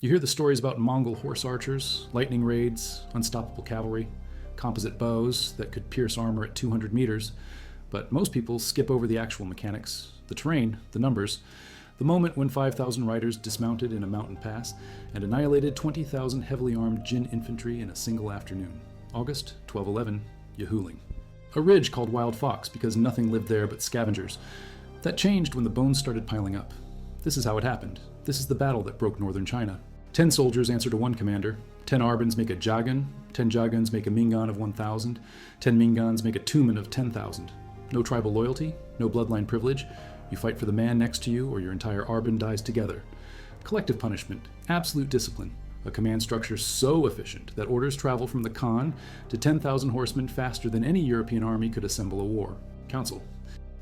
You hear the stories about Mongol horse archers, lightning raids, unstoppable cavalry, composite bows that could pierce armor at 200 meters, but most people skip over the actual mechanics, the terrain, the numbers, the moment when 5,000 riders dismounted in a mountain pass and annihilated 20,000 heavily armed Jin infantry in a single afternoon. August 1211, Yahuling. A ridge called Wild Fox because nothing lived there but scavengers. That changed when the bones started piling up. This is how it happened. This is the battle that broke northern China. 10 soldiers answer to one commander. 10 Arbans make a Jagan. 10 Jagans make a Mingan of 1,000. 10 Mingans make a Tumen of 10,000. No tribal loyalty, no bloodline privilege. You fight for the man next to you or your entire Arban dies together. Collective punishment, absolute discipline. A command structure so efficient that orders travel from the Khan to 10,000 horsemen faster than any European army could assemble a war. Council.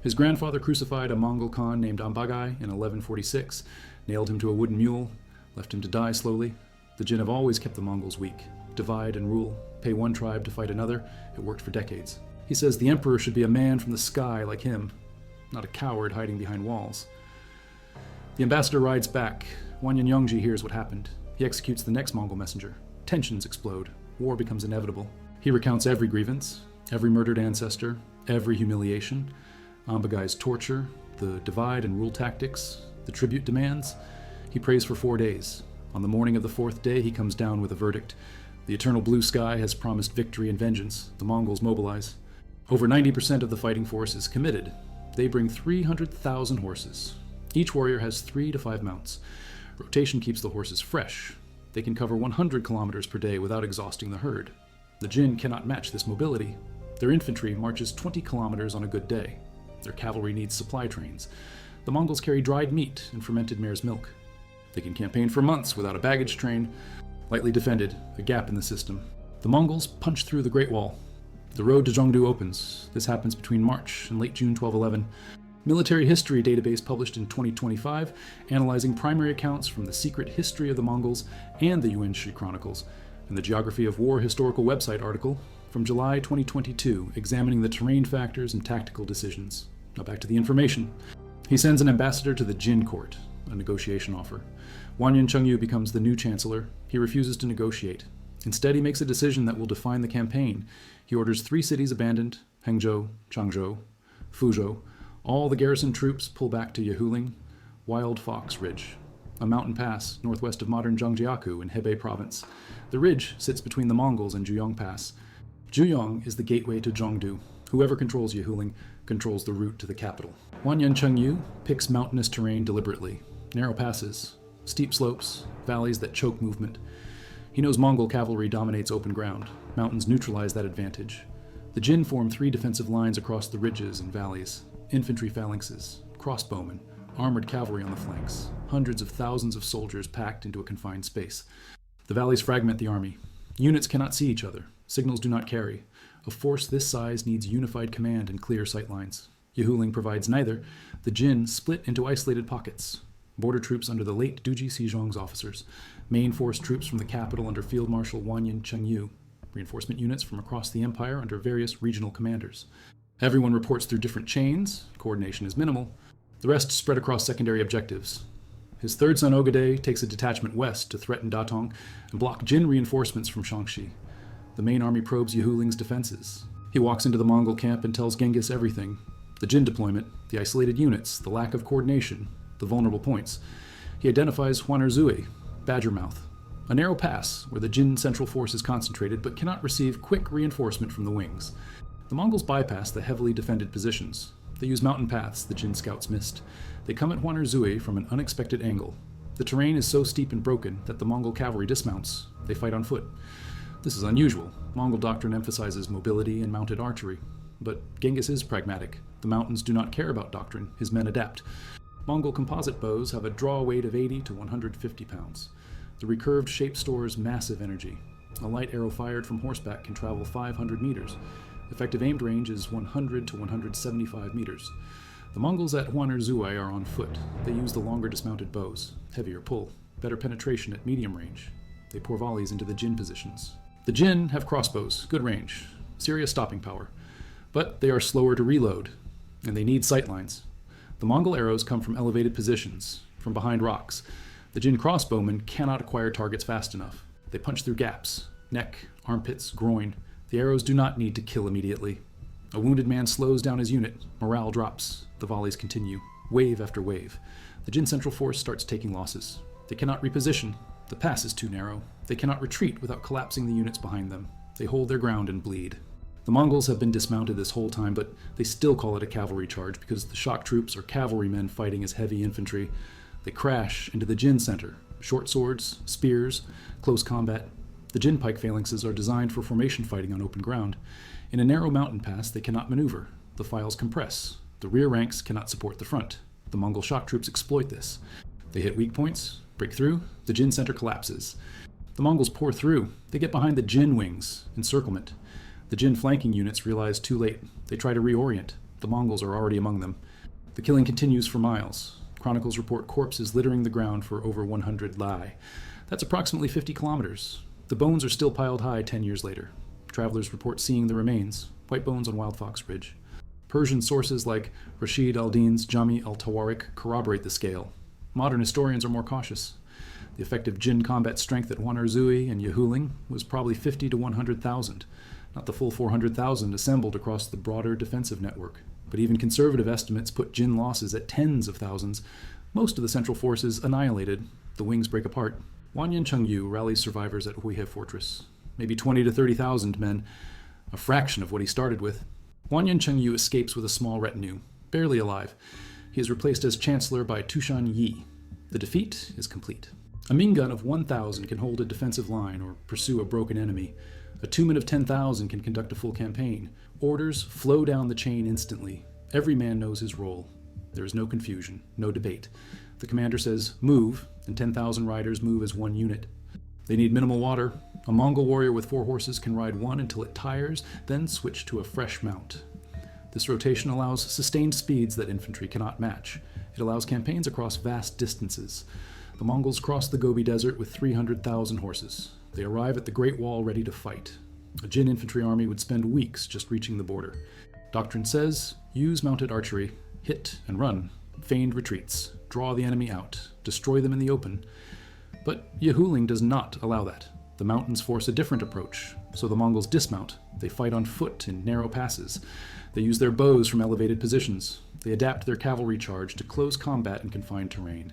His grandfather crucified a Mongol Khan named Ambagai in 1146, nailed him to a wooden mule, left him to die slowly. The Jin have always kept the Mongols weak. Divide and rule, pay one tribe to fight another. It worked for decades. He says the emperor should be a man from the sky like him, not a coward hiding behind walls. The ambassador rides back. Wanyan Yongji hears what happened. He executes the next Mongol messenger. Tensions explode. War becomes inevitable. He recounts every grievance, every murdered ancestor, every humiliation, Ambagai's torture, the divide and rule tactics, the tribute demands. He prays for 4 days. On the morning of the 4th day, he comes down with a verdict. The eternal blue sky has promised victory and vengeance. The Mongols mobilize. Over 90% of the fighting force is committed. They bring 300,000 horses. Each warrior has 3 to 5 mounts. Rotation keeps the horses fresh. They can cover 100 kilometers per day without exhausting the herd. The Jin cannot match this mobility. Their infantry marches 20 kilometers on a good day. Their cavalry needs supply trains. The Mongols carry dried meat and fermented mare's milk. They can campaign for months without a baggage train. Lightly defended, a gap in the system. The Mongols punch through the Great Wall. The road to Zhongdu opens. This happens between March and late June 1211. Military history database published in 2025, analyzing primary accounts from the secret history of the Mongols and the Yuan Shi Chronicles, and the Geography of War historical website article from July 2022, examining the terrain factors and tactical decisions. Now back to the information. He sends an ambassador to the Jin court, a negotiation offer. Wanyan Chengyu becomes the new chancellor. He refuses to negotiate. Instead, he makes a decision that will define the campaign. He orders 3 cities abandoned: Hangzhou, Changzhou, Fuzhou. All the garrison troops pull back to Yahuling, Wild Fox Ridge, a mountain pass northwest of modern Zhangjiakou in Hebei province. The ridge sits between the Mongols and Juyong Pass. Juyong is the gateway to Zhongdu. Whoever controls Yahuling controls the route to the capital. Wanyan Chengyu picks mountainous terrain deliberately. Narrow passes, steep slopes, valleys that choke movement. He knows Mongol cavalry dominates open ground. Mountains neutralize that advantage. The Jin form 3 defensive lines across the ridges and valleys. Infantry phalanxes, crossbowmen, armored cavalry on the flanks. Hundreds of thousands of soldiers packed into a confined space. The valleys fragment the army. Units cannot see each other. Signals do not carry. A force this size needs unified command and clear sightlines. Yahuling provides neither. The Jin split into isolated pockets. Border troops under the late Duji Xizhuang's officers. Main force troops from the capital under Field Marshal Wanyan Chengyu. Reinforcement units from across the empire under various regional commanders. Everyone reports through different chains. Coordination is minimal. The rest spread across secondary objectives. His third son Ogedei takes a detachment west to threaten Datong and block Jin reinforcements from Shaanxi. The main army probes Yahuling's defenses. He walks into the Mongol camp and tells Genghis everything. The Jin deployment, the isolated units, the lack of coordination, the vulnerable points. He identifies Huanerzui, Badger Mouth, a narrow pass where the Jin central force is concentrated but cannot receive quick reinforcement from the wings. The Mongols bypass the heavily defended positions. They use mountain paths the Jin scouts missed. They come at Huanerzui from an unexpected angle. The terrain is so steep and broken that the Mongol cavalry dismounts. They fight on foot. This is unusual. Mongol doctrine emphasizes mobility and mounted archery. But Genghis is pragmatic. The mountains do not care about doctrine. His men adapt. Mongol composite bows have a draw weight of 80 to 150 pounds. The recurved shape stores massive energy. A light arrow fired from horseback can travel 500 meters. Effective aimed range is 100 to 175 meters. The Mongols at Huanerzui are on foot. They use the longer dismounted bows, heavier pull, better penetration at medium range. They pour volleys into the Jin positions. The Jin have crossbows, good range, serious stopping power, but they are slower to reload, and they need sightlines. The Mongol arrows come from elevated positions, from behind rocks. The Jin crossbowmen cannot acquire targets fast enough. They punch through gaps, neck, armpits, groin. The arrows do not need to kill immediately. A wounded man slows down his unit. Morale drops. The volleys continue, wave after wave. The Jin Central Force starts taking losses. They cannot reposition. The pass is too narrow. They cannot retreat without collapsing the units behind them. They hold their ground and bleed. The Mongols have been dismounted this whole time, but they still call it a cavalry charge because the shock troops are cavalrymen fighting as heavy infantry. They crash into the Jin center. Short swords, spears, close combat. The Jin pike phalanxes are designed for formation fighting on open ground. In a narrow mountain pass, they cannot maneuver. The files compress. The rear ranks cannot support the front. The Mongol shock troops exploit this. They hit weak points, break through, the Jin center collapses. The Mongols pour through. They get behind the Jin wings, encirclement. The Jin flanking units realize too late. They try to reorient. The Mongols are already among them. The killing continues for miles. Chronicles report corpses littering the ground for over 100 lai. That's approximately 50 kilometers. The bones are still piled high 10 years later. Travelers report seeing the remains, white bones on Wild Fox Ridge. Persian sources like Rashid al-Din's Jami al-Tawarik corroborate the scale. Modern historians are more cautious. The effective Jin combat strength at Wanerzui and Yahuling was probably 50 to 100,000, not the full 400,000 assembled across the broader defensive network. But even conservative estimates put Jin losses at tens of thousands. Most of the central forces annihilated. The wings break apart. Wanyan Chengyu rallies survivors at Huihe Fortress. Maybe 20 to 30,000 men, a fraction of what he started with. Wanyan Chengyu escapes with a small retinue, barely alive. He is replaced as chancellor by Tushan Yi. The defeat is complete. A Ming gun of 1,000 can hold a defensive line or pursue a broken enemy. A Tumen of 10,000 can conduct a full campaign. Orders flow down the chain instantly. Every man knows his role. There is no confusion, no debate. The commander says, move, and 10,000 riders move as one unit. They need minimal water. A Mongol warrior with 4 horses can ride one until it tires, then switch to a fresh mount. This rotation allows sustained speeds that infantry cannot match. It allows campaigns across vast distances. The Mongols cross the Gobi Desert with 300,000 horses. They arrive at the Great Wall ready to fight. A Jin infantry army would spend weeks just reaching the border. Doctrine says, use mounted archery, hit and run, feigned retreats, draw the enemy out, destroy them in the open. But Yahuling does not allow that. The mountains force a different approach, so the Mongols dismount. They fight on foot in narrow passes. They use their bows from elevated positions. They adapt their cavalry charge to close combat in confined terrain.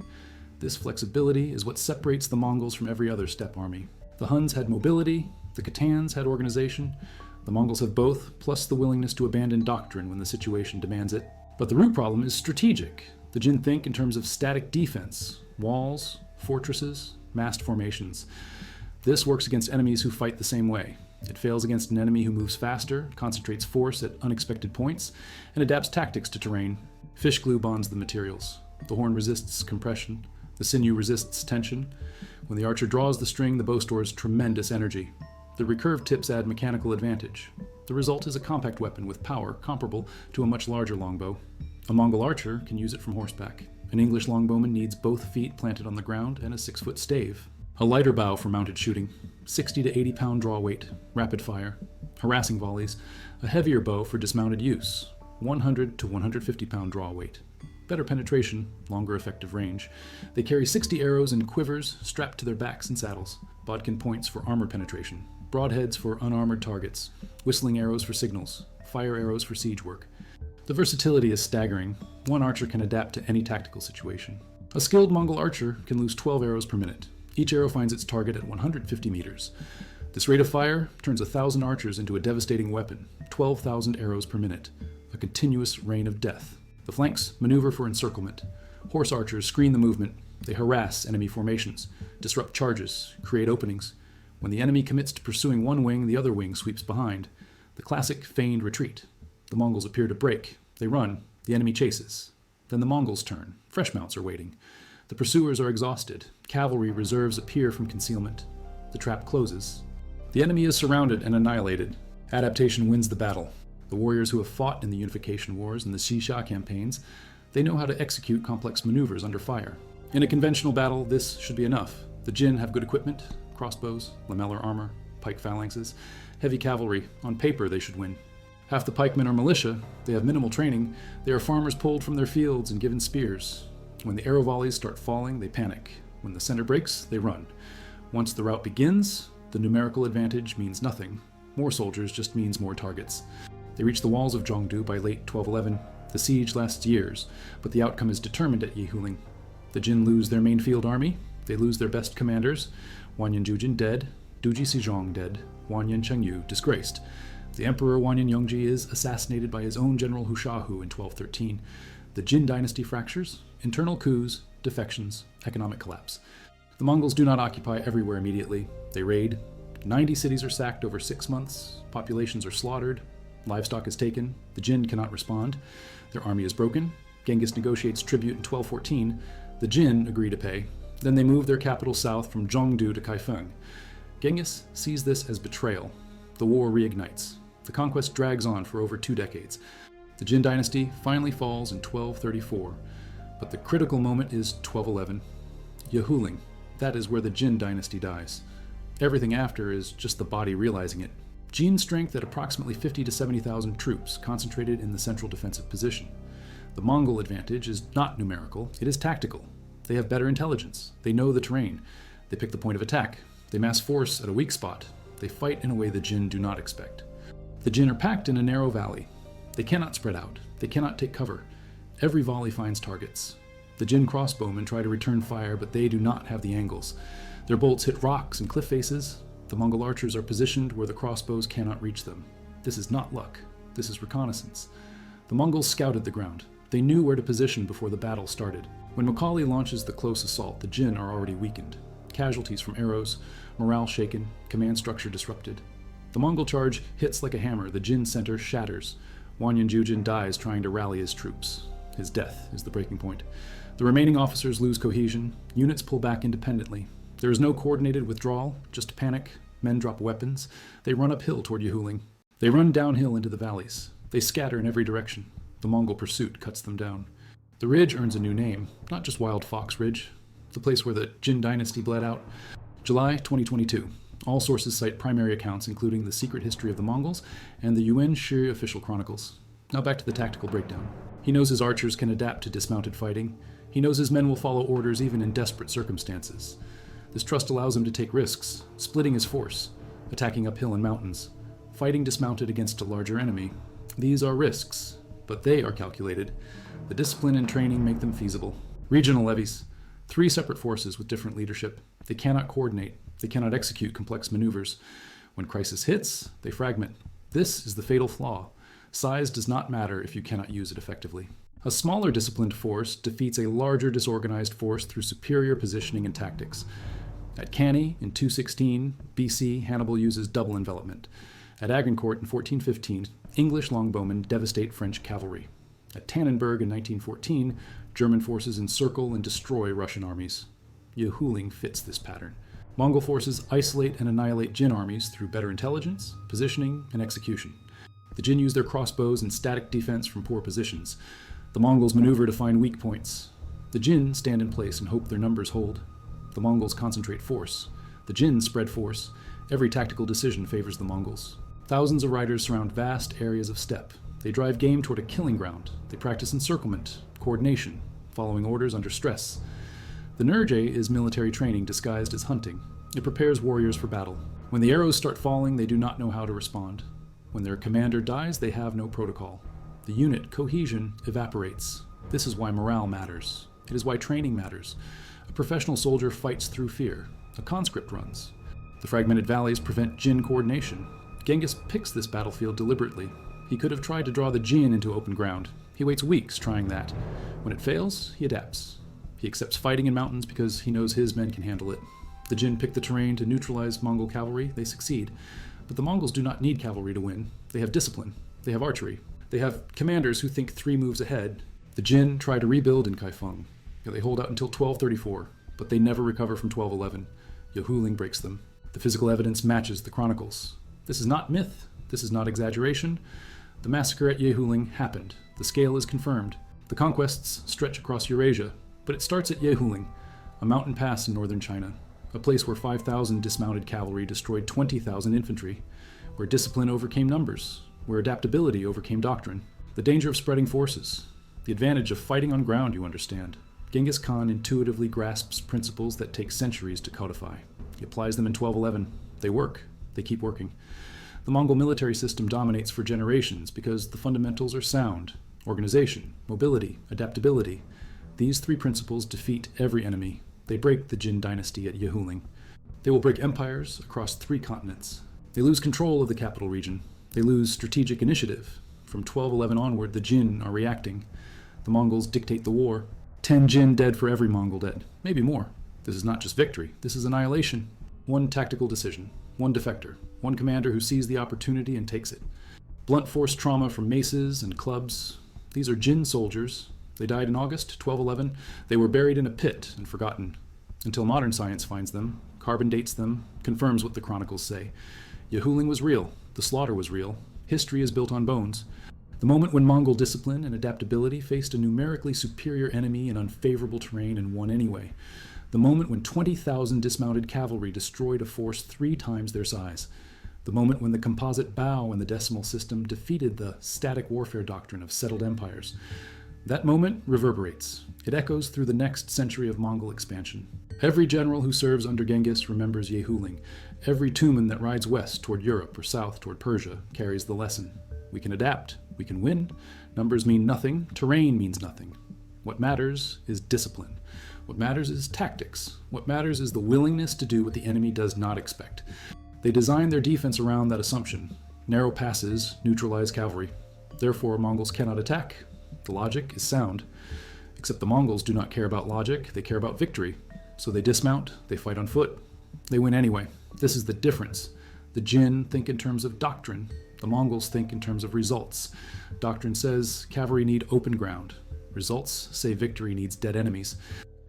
This flexibility is what separates the Mongols from every other steppe army. The Huns had mobility, the Khitans had organization. The Mongols have both, plus the willingness to abandon doctrine when the situation demands it. But the root problem is strategic. The Jin think in terms of static defense, walls, fortresses, massed formations. This works against enemies who fight the same way. It fails against an enemy who moves faster, concentrates force at unexpected points, and adapts tactics to terrain. Fish glue bonds the materials. The horn resists compression. The sinew resists tension. When the archer draws the string, the bow stores tremendous energy. The recurved tips add mechanical advantage. The result is a compact weapon with power comparable to a much larger longbow. A Mongol archer can use it from horseback. An English longbowman needs both feet planted on the ground and a 6-foot stave. A lighter bow for mounted shooting, 60 to 80 pound draw weight, rapid fire, harassing volleys. A heavier bow for dismounted use, 100 to 150 pound draw weight. Better penetration, longer effective range. They carry 60 arrows in quivers strapped to their backs and saddles. Bodkin points for armor penetration. Broadheads for unarmored targets. Whistling arrows for signals. Fire arrows for siege work. The versatility is staggering. One archer can adapt to any tactical situation. A skilled Mongol archer can lose 12 arrows per minute. Each arrow finds its target at 150 meters. This rate of fire turns 1,000 archers into a devastating weapon. 12,000 arrows per minute. A continuous rain of death. The flanks maneuver for encirclement. Horse archers screen the movement. They harass enemy formations, disrupt charges, create openings. When the enemy commits to pursuing one wing, the other wing sweeps behind. The classic feigned retreat. The Mongols appear to break. They run. The enemy chases. Then the Mongols turn. Fresh mounts are waiting. The pursuers are exhausted. Cavalry reserves appear from concealment. The trap closes. The enemy is surrounded and annihilated. Adaptation wins the battle. The warriors who have fought in the Unification Wars and the Xisha campaigns, they know how to execute complex maneuvers under fire. In a conventional battle, this should be enough. The Jin have good equipment, crossbows, lamellar armor, pike phalanxes, heavy cavalry. On paper, they should win. Half the pikemen are militia. They have minimal training. They are farmers pulled from their fields and given spears. When the arrow volleys start falling, they panic. When the center breaks, they run. Once the rout begins, the numerical advantage means nothing. More soldiers just means more targets. They reach the walls of Zhongdu by late 1211. The siege lasts years, but the outcome is determined at Yehuling. The Jin lose their main field army. They lose their best commanders. Wanyan Jujin dead, Duji Sijong dead, Wanyan Chengyu disgraced. The Emperor Wanyan Yongji is assassinated by his own general Hushahu in 1213. The Jin dynasty fractures, internal coups, defections, economic collapse. The Mongols do not occupy everywhere immediately. They raid. 90 cities are sacked over 6 months. Populations are slaughtered. Livestock is taken. The Jin cannot respond. Their army is broken. Genghis negotiates tribute in 1214. The Jin agree to pay. Then they move their capital south from Zhongdu to Kaifeng. Genghis sees this as betrayal. The war reignites. The conquest drags on for over 2 decades. The Jin dynasty finally falls in 1234. But the critical moment is 1211. Yehuling. That is where the Jin dynasty dies. Everything after is just the body realizing it. Jin strength at approximately 50 to 70,000 troops concentrated in the central defensive position. The Mongol advantage is not numerical, it is tactical. They have better intelligence. They know the terrain. They pick the point of attack. They mass force at a weak spot. They fight in a way the Jin do not expect. The Jin are packed in a narrow valley. They cannot spread out. They cannot take cover. Every volley finds targets. The Jin crossbowmen try to return fire, but they do not have the angles. Their bolts hit rocks and cliff faces. The Mongol archers are positioned where the crossbows cannot reach them. This is not luck. This is reconnaissance. The Mongols scouted the ground. They knew where to position before the battle started. When Macaulay launches the close assault, the Jin are already weakened. Casualties from arrows, morale shaken, command structure disrupted. The Mongol charge hits like a hammer. The Jin center shatters. Wanyan Jujin dies trying to rally his troops. His death is the breaking point. The remaining officers lose cohesion. Units pull back independently. There is no coordinated withdrawal, just panic. Men drop weapons. They run uphill toward Yehuling. They run downhill into the valleys. They scatter in every direction. The Mongol pursuit cuts them down. The ridge earns a new name, not just Wild Fox Ridge, the place where the Jin dynasty bled out. July 2022. All sources cite primary accounts, including the Secret History of the Mongols and the Yuan Shi official chronicles. Now back to the tactical breakdown. He knows his archers can adapt to dismounted fighting. He knows his men will follow orders even in desperate circumstances. This trust allows him to take risks, splitting his force, attacking uphill and mountains, fighting dismounted against a larger enemy. These are risks, but they are calculated. The discipline and training make them feasible. Regional levies. 3 separate forces with different leadership. They cannot coordinate. They cannot execute complex maneuvers. When crisis hits, they fragment. This is the fatal flaw. Size does not matter if you cannot use it effectively. A smaller disciplined force defeats a larger disorganized force through superior positioning and tactics. At Cannae in 216 BC, Hannibal uses double envelopment. At Agincourt in 1415, English longbowmen devastate French cavalry. At Tannenberg in 1914, German forces encircle and destroy Russian armies. Yehuling fits this pattern. Mongol forces isolate and annihilate Jin armies through better intelligence, positioning, and execution. The Jin use their crossbows and static defense from poor positions. The Mongols maneuver to find weak points. The Jin stand in place and hope their numbers hold. The Mongols concentrate force. The Jin spread force. Every tactical decision favors the Mongols. Thousands of riders surround vast areas of steppe. They drive game toward a killing ground. They practice encirclement, coordination, following orders under stress. The Nurje is military training disguised as hunting. It prepares warriors for battle. When the arrows start falling, they do not know how to respond. When their commander dies, they have no protocol. The unit cohesion evaporates. This is why morale matters. It is why training matters. A professional soldier fights through fear. A conscript runs. The fragmented valleys prevent Jin coordination. Genghis picks this battlefield deliberately. He could have tried to draw the Jin into open ground. He waits weeks trying that. When it fails, he adapts. He accepts fighting in mountains because he knows his men can handle it. The Jin pick the terrain to neutralize Mongol cavalry. They succeed. But the Mongols do not need cavalry to win. They have discipline. They have archery. They have commanders who think 3 moves ahead. The Jin try to rebuild in Kaifeng. They hold out until 1234, but they never recover from 1211. Yehuling breaks them. The physical evidence matches the chronicles. This is not myth. This is not exaggeration. The massacre at Yehuling happened. The scale is confirmed. The conquests stretch across Eurasia, but it starts at Yehuling, a mountain pass in northern China, a place where 5,000 dismounted cavalry destroyed 20,000 infantry, where discipline overcame numbers, where adaptability overcame doctrine. The danger of spreading forces, the advantage of fighting on ground, you understand. Genghis Khan intuitively grasps principles that take centuries to codify. He applies them in 1211. They work. They keep working. The Mongol military system dominates for generations because the fundamentals are sound: organization, mobility, adaptability. These three principles defeat every enemy. They break the Jin dynasty at Yehuling. They will break empires across 3 continents. They lose control of the capital region. They lose strategic initiative. From 1211 onward, the Jin are reacting. The Mongols dictate the war. 10 Jin dead for every Mongol dead. Maybe more. This is not just victory. This is annihilation. One tactical decision. One defector. One commander who sees the opportunity and takes it. Blunt force trauma from maces and clubs. These are Jin soldiers. They died in August 1211. They were buried in a pit and forgotten. Until modern science finds them, carbon dates them, confirms what the chronicles say. Yehuling was real. The slaughter was real. History is built on bones. The moment when Mongol discipline and adaptability faced a numerically superior enemy in unfavorable terrain and won anyway. The moment when 20,000 dismounted cavalry destroyed a force 3 times their size. The moment when the composite bow and the decimal system defeated the static warfare doctrine of settled empires. That moment reverberates. It echoes through the next century of Mongol expansion. Every general who serves under Genghis remembers Yehuling. Every Tumen that rides west toward Europe or south toward Persia carries the lesson. We can adapt. We can win. Numbers mean nothing. Terrain means nothing. What matters is discipline. What matters is tactics. What matters is the willingness to do what the enemy does not expect. They design their defense around that assumption. Narrow passes neutralize cavalry. Therefore, Mongols cannot attack. The logic is sound. Except the Mongols do not care about logic, they care about victory. So they dismount, they fight on foot. They win anyway. This is the difference. The Jin think in terms of doctrine. The Mongols think in terms of results. Doctrine says cavalry need open ground. Results say victory needs dead enemies.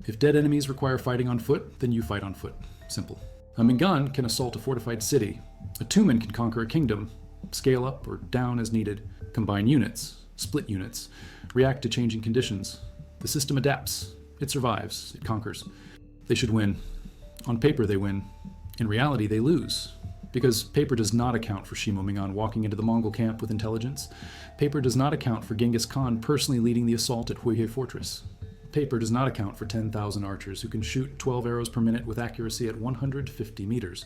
If dead enemies require fighting on foot, then you fight on foot. Simple. A Mingan can assault a fortified city. A Tumen can conquer a kingdom. Scale up or down as needed. Combine units. Split units. React to changing conditions. The system adapts. It survives. It conquers. They should win. On paper, they win. In reality, they lose. Because paper does not account for Shimo Mingan walking into the Mongol camp with intelligence. Paper does not account for Genghis Khan personally leading the assault at Huihe Fortress. Paper does not account for 10,000 archers who can shoot 12 arrows per minute with accuracy at 150 meters.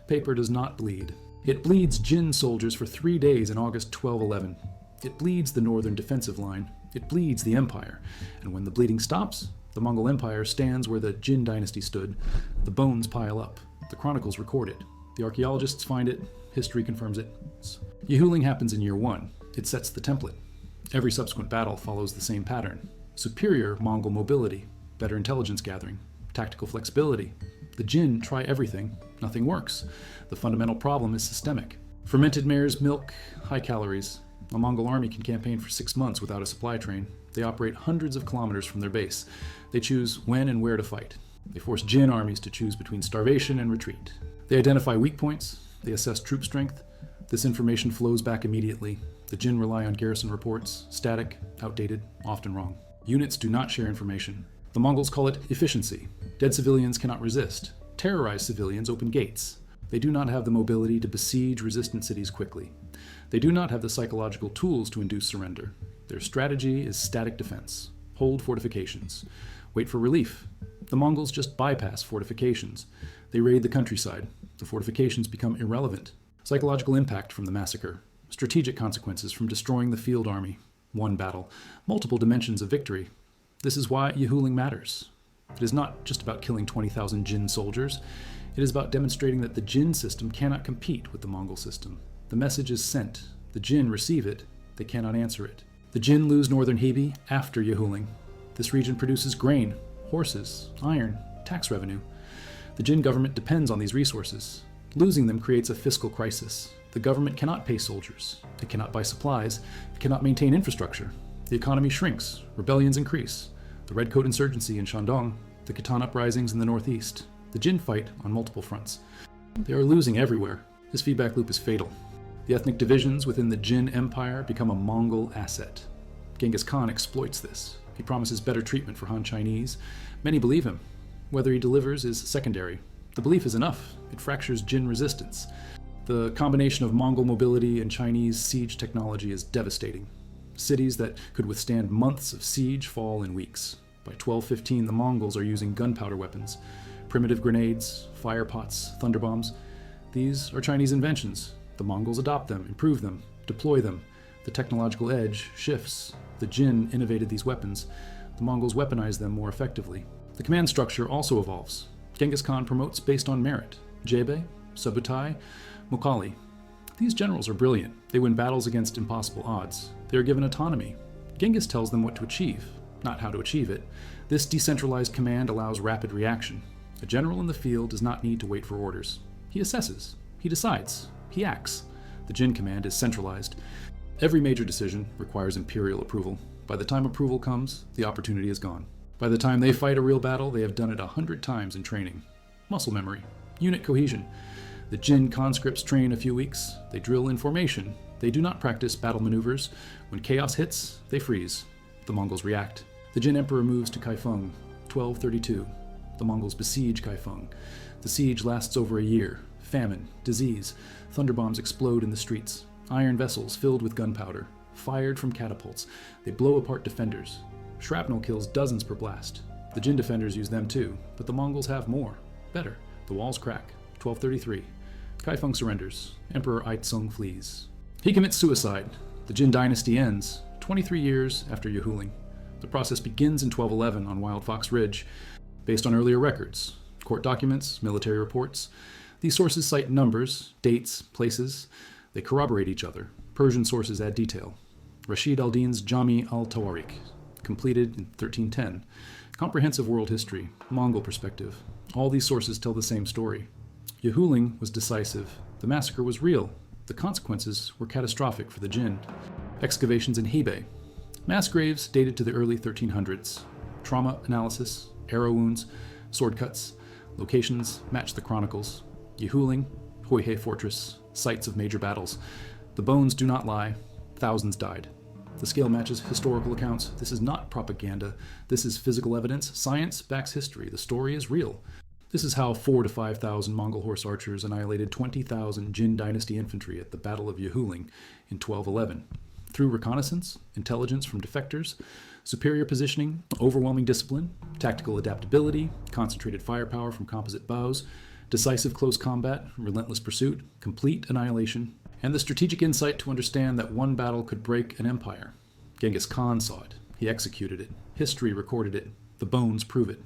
Paper does not bleed. It bleeds Jin soldiers for 3 days in August 1211. It bleeds the northern defensive line. It bleeds the empire. And when the bleeding stops, the Mongol Empire stands where the Jin dynasty stood. The bones pile up. The chronicles record it. The archaeologists find it. History confirms it. Yehuling happens in year 1. It sets the template. Every subsequent battle follows the same pattern. Superior Mongol mobility, better intelligence gathering, tactical flexibility. The Jin try everything. Nothing works. The fundamental problem is systemic. Fermented mare's milk, high calories. A Mongol army can campaign for 6 months without a supply train. They operate hundreds of kilometers from their base. They choose when and where to fight. They force Jin armies to choose between starvation and retreat. They identify weak points. They assess troop strength. This information flows back immediately. The Jin rely on garrison reports, static, outdated, often wrong. Units do not share information. The Mongols call it efficiency. Dead civilians cannot resist. Terrorized civilians open gates. They do not have the mobility to besiege resistant cities quickly. They do not have the psychological tools to induce surrender. Their strategy is static defense. Hold fortifications. Wait for relief. The Mongols just bypass fortifications. They raid the countryside. The fortifications become irrelevant. Psychological impact from the massacre. Strategic consequences from destroying the field army. One battle. Multiple dimensions of victory. This is why Yehuling matters. It is not just about killing 20,000 Jin soldiers. It is about demonstrating that the Jin system cannot compete with the Mongol system. The message is sent. The Jin receive it. They cannot answer it. The Jin lose northern Hebei after Yehuling. This region produces grain, horses, iron, tax revenue. The Jin government depends on these resources. Losing them creates a fiscal crisis. The government cannot pay soldiers. It cannot buy supplies. It cannot maintain infrastructure. The economy shrinks. Rebellions increase. The Redcoat insurgency in Shandong. The Khitan uprisings in the northeast. The Jin fight on multiple fronts. They are losing everywhere. This feedback loop is fatal. The ethnic divisions within the Jin Empire become a Mongol asset. Genghis Khan exploits this. He promises better treatment for Han Chinese. Many believe him. Whether he delivers is secondary. The belief is enough. It fractures Jin resistance. The combination of Mongol mobility and Chinese siege technology is devastating. Cities that could withstand months of siege fall in weeks. By 1215, the Mongols are using gunpowder weapons, primitive grenades, fire pots, thunder bombs. These are Chinese inventions. The Mongols adopt them, improve them, deploy them. The technological edge shifts. The Jin innovated these weapons. The Mongols weaponize them more effectively. The command structure also evolves. Genghis Khan promotes based on merit. Jebe, Subutai, Mughali. These generals are brilliant. They win battles against impossible odds. They are given autonomy. Genghis tells them what to achieve, not how to achieve it. This decentralized command allows rapid reaction. A general in the field does not need to wait for orders. He assesses. He decides. He acts. The Jin command is centralized. Every major decision requires imperial approval. By the time approval comes, the opportunity is gone. By the time they fight a real battle, they have done it 100 times in training. Muscle memory. Unit cohesion. The Jin conscripts train a few weeks. They drill in formation. They do not practice battle maneuvers. When chaos hits, they freeze. The Mongols react. The Jin emperor moves to Kaifeng, 1232. The Mongols besiege Kaifeng. The siege lasts over a year. Famine, disease, thunder bombs explode in the streets. Iron vessels filled with gunpowder, fired from catapults. They blow apart defenders. Shrapnel kills dozens per blast. The Jin defenders use them too, but the Mongols have more. Better. The walls crack. 1233. Kaifeng surrenders. Emperor Aitsung flees. He commits suicide. The Jin dynasty ends 23 years after Yehuling. The process begins in 1211 on Wild Fox Ridge, based on earlier records, court documents, military reports. These sources cite numbers, dates, places. They corroborate each other. Persian sources add detail. Rashid al-Din's Jami al-Tawarik, completed in 1310. Comprehensive world history, Mongol perspective. All these sources tell the same story. Yehuling was decisive. The massacre was real. The consequences were catastrophic for the Jin. Excavations in Hebei. Mass graves dated to the early 1300s. Trauma analysis, arrow wounds, sword cuts. Locations match the chronicles. Yehuling, Huihe Fortress, sites of major battles. The bones do not lie. Thousands died. The scale matches historical accounts. This is not propaganda. This is physical evidence. Science backs history. The story is real. This is how 4,000 to 5,000 Mongol horse archers annihilated 20,000 Jin dynasty infantry at the Battle of Yehuling in 1211. Through reconnaissance, intelligence from defectors, superior positioning, overwhelming discipline, tactical adaptability, concentrated firepower from composite bows, decisive close combat, relentless pursuit, complete annihilation, and the strategic insight to understand that one battle could break an empire. Genghis Khan saw it. He executed it. History recorded it. The bones prove it.